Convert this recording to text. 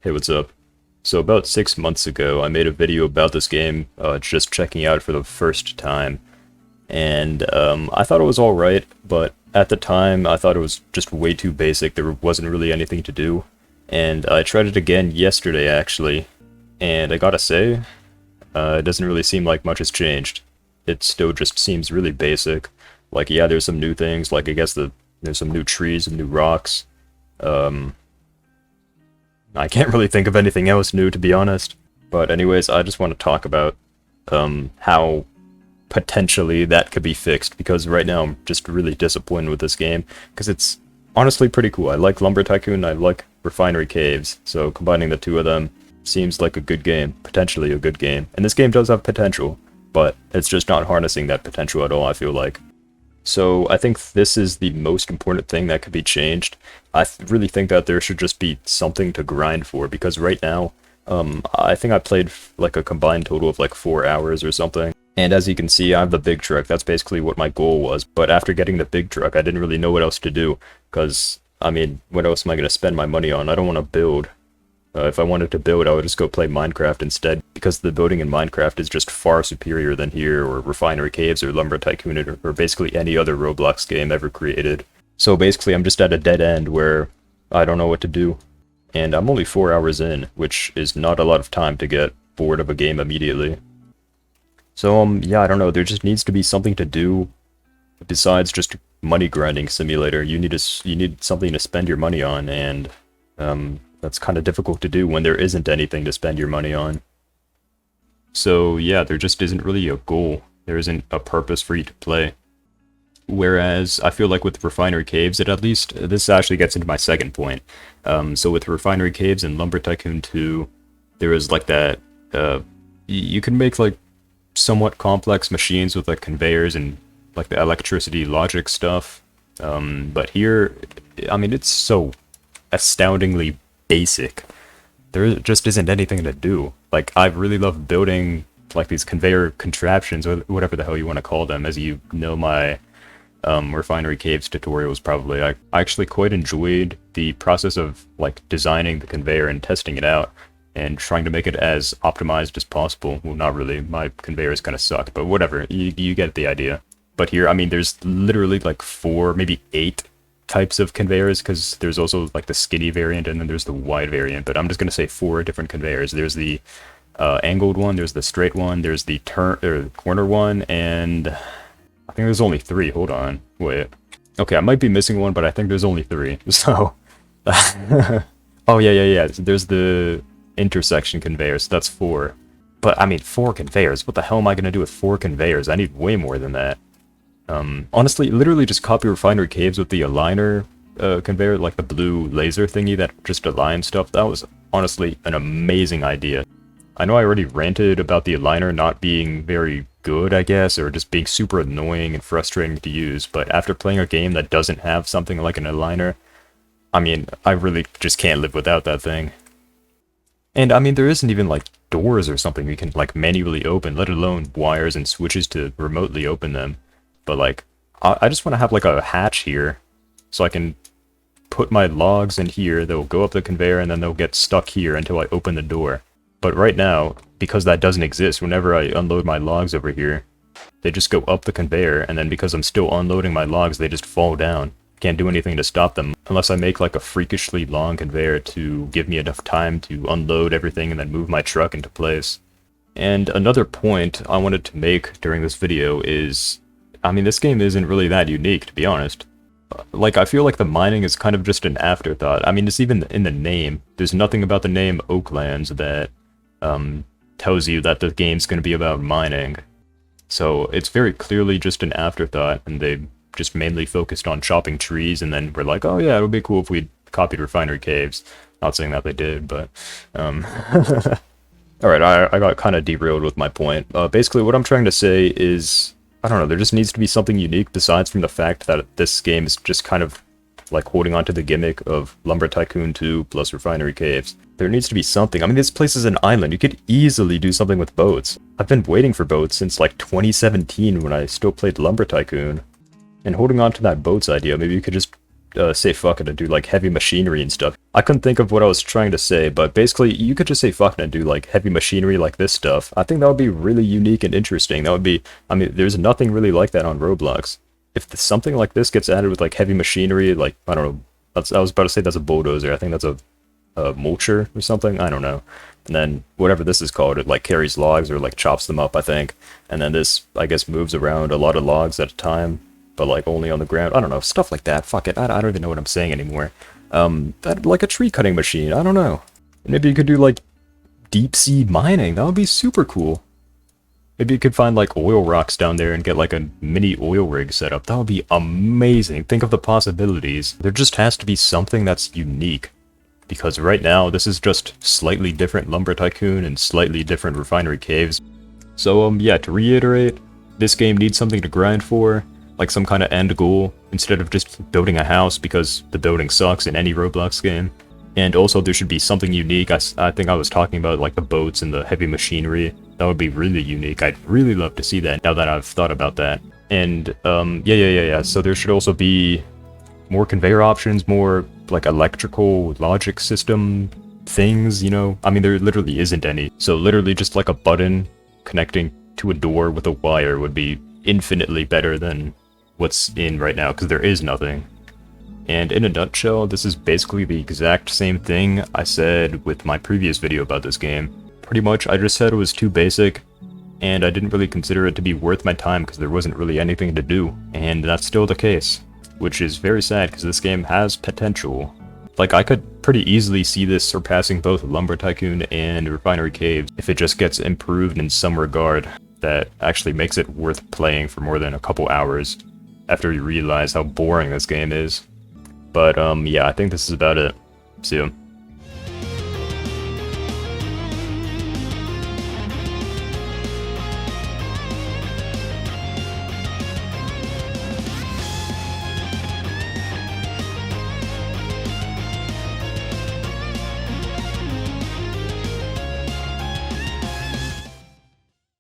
Hey, what's up? So about 6 months ago, I made a video about this game, just checking out for the first time, and I thought it was alright, but at the time, I thought it was just way too basic. There wasn't really anything to do, and I tried it again yesterday, actually, and I gotta say, it doesn't really seem like much has changed. It still just seems really basic. Like, yeah, there's some new things, like I guess there's some new trees and new rocks. Um, I can't really think of anything else new, to be honest. But anyways, I just want to talk about how potentially that could be fixed, because right now I'm just really disappointed with this game, because it's honestly pretty cool. I like Lumber Tycoon, I like Refinery Caves, so combining the two of them seems like a good game, potentially a good game. And this game does have potential, but it's just not harnessing that potential at all, I feel like. So I think this is the most important thing that could be changed. Really think that there should just be something to grind for, because right now, I think I played like a combined total of like 4 hours or something. And as you can see, I have the big truck. That's basically what my goal was. But after getting the big truck, I didn't really know what else to do, because, I mean, what else am I going to spend my money on? I don't want to build. If I wanted to build, I would just go play Minecraft instead, because the building in Minecraft is just far superior than here, or Refinery Caves, or Lumber Tycoon, or basically any other Roblox game ever created. So basically, I'm just at a dead end where I don't know what to do. And I'm only 4 hours in, which is not a lot of time to get bored of a game immediately. So, yeah, I don't know, there just needs to be something to do besides just money grinding simulator. You need something to spend your money on, and, that's kind of difficult to do when there isn't anything to spend your money on. So yeah, there just isn't really a goal. There isn't a purpose for you to play. Whereas I feel like with Refinery Caves, at least, this actually gets into my second point. So with Refinery Caves and Lumber Tycoon 2, there is like that, you can make like somewhat complex machines with like conveyors and like the electricity logic stuff. But here, I mean, it's so astoundingly basic. There just isn't anything to do. Like, I really love building like these conveyor contraptions, or whatever the hell you want to call them. As you know, my Refinery Caves tutorials probably, I actually quite enjoyed the process of like designing the conveyor and testing it out and trying to make it as optimized as possible. Well, not really, my conveyors kind of sucked, but whatever, you get the idea. But here, I mean, there's literally like 4, maybe 8 types of conveyors, because there's also like the skinny variant and then there's the wide variant, but I'm just going to say 4 different conveyors. There's the angled one, there's the straight one, there's the corner one, and I think there's only 3. Hold on, wait. Okay, I might be missing one, but I think there's only 3. So, oh yeah. There's the intersection conveyor, so that's 4. But I mean, 4 conveyors. What the hell am I going to do with 4 conveyors? I need way more than that. Honestly, literally just copy Refinery Caves with the aligner conveyor, like the blue laser thingy that just aligns stuff. That was honestly an amazing idea. I know I already ranted about the aligner not being very good, I guess, or just being super annoying and frustrating to use, but after playing a game that doesn't have something like an aligner, I mean, I really just can't live without that thing. And I mean, there isn't even like doors or something you can like manually open, let alone wires and switches to remotely open them. But like, I just want to have like a hatch here, so I can put my logs in here, they'll go up the conveyor, and then they'll get stuck here until I open the door. But right now, because that doesn't exist, whenever I unload my logs over here, they just go up the conveyor, and then because I'm still unloading my logs, they just fall down. Can't do anything to stop them, unless I make like a freakishly long conveyor to give me enough time to unload everything and then move my truck into place. And another point I wanted to make during this video is, I mean, this game isn't really that unique, to be honest. Like, I feel like the mining is kind of just an afterthought. I mean, it's even in the name. There's nothing about the name Oaklands that tells you that the game's going to be about mining. So it's very clearly just an afterthought, and they just mainly focused on chopping trees, and then we're like, oh yeah, it would be cool if we copied Refinery Caves. Not saying that they did, but alright, I got kind of derailed with my point. Basically, what I'm trying to say is, I don't know, there just needs to be something unique besides from the fact that this game is just kind of like holding on to the gimmick of Lumber Tycoon 2 plus Refinery Caves. There needs to be something. I mean, this place is an island. You could easily do something with boats. I've been waiting for boats since like 2017 when I still played Lumber Tycoon. And holding on to that boats idea, maybe you could just say fucking and do like heavy machinery and stuff. I couldn't think of what I was trying to say, but basically you could just say fucking and do like heavy machinery like this stuff. I think that would be really unique and interesting. That would be, I mean, there's nothing really like that on Roblox. If something like this gets added with like heavy machinery, like, I don't know, I was about to say that's a bulldozer. I think that's a mulcher or something. I don't know. And then whatever this is called, it like carries logs or like chops them up, I think. And then this, I guess, moves around a lot of logs at a time, but like only on the ground. I don't know, stuff like that. Fuck it, I don't even know what I'm saying anymore. That like a tree cutting machine. I don't know. Maybe you could do like deep sea mining. That would be super cool. Maybe you could find like oil rocks down there and get like a mini oil rig set up. That would be amazing. Think of the possibilities. There just has to be something that's unique. Because right now, this is just slightly different Lumber Tycoon and slightly different Refinery Caves. So, yeah, to reiterate, this game needs something to grind for, like some kind of end goal, instead of just building a house, because the building sucks in any Roblox game. And also, there should be something unique. I think I was talking about, like, the boats and the heavy machinery. That would be really unique. I'd really love to see that, now that I've thought about that. And, yeah. So there should also be more conveyor options, more like electrical logic system things, you know? I mean, there literally isn't any. So literally just like a button connecting to a door with a wire would be infinitely better than what's in right now, because there is nothing. And in a nutshell, this is basically the exact same thing I said with my previous video about this game. Pretty much, I just said it was too basic, and I didn't really consider it to be worth my time because there wasn't really anything to do, and that's still the case. Which is very sad because this game has potential. Like, I could pretty easily see this surpassing both Lumber Tycoon and Refinery Caves if it just gets improved in some regard that actually makes it worth playing for more than a couple hours after you realize how boring this game is. But, yeah, I think this is about it. See ya.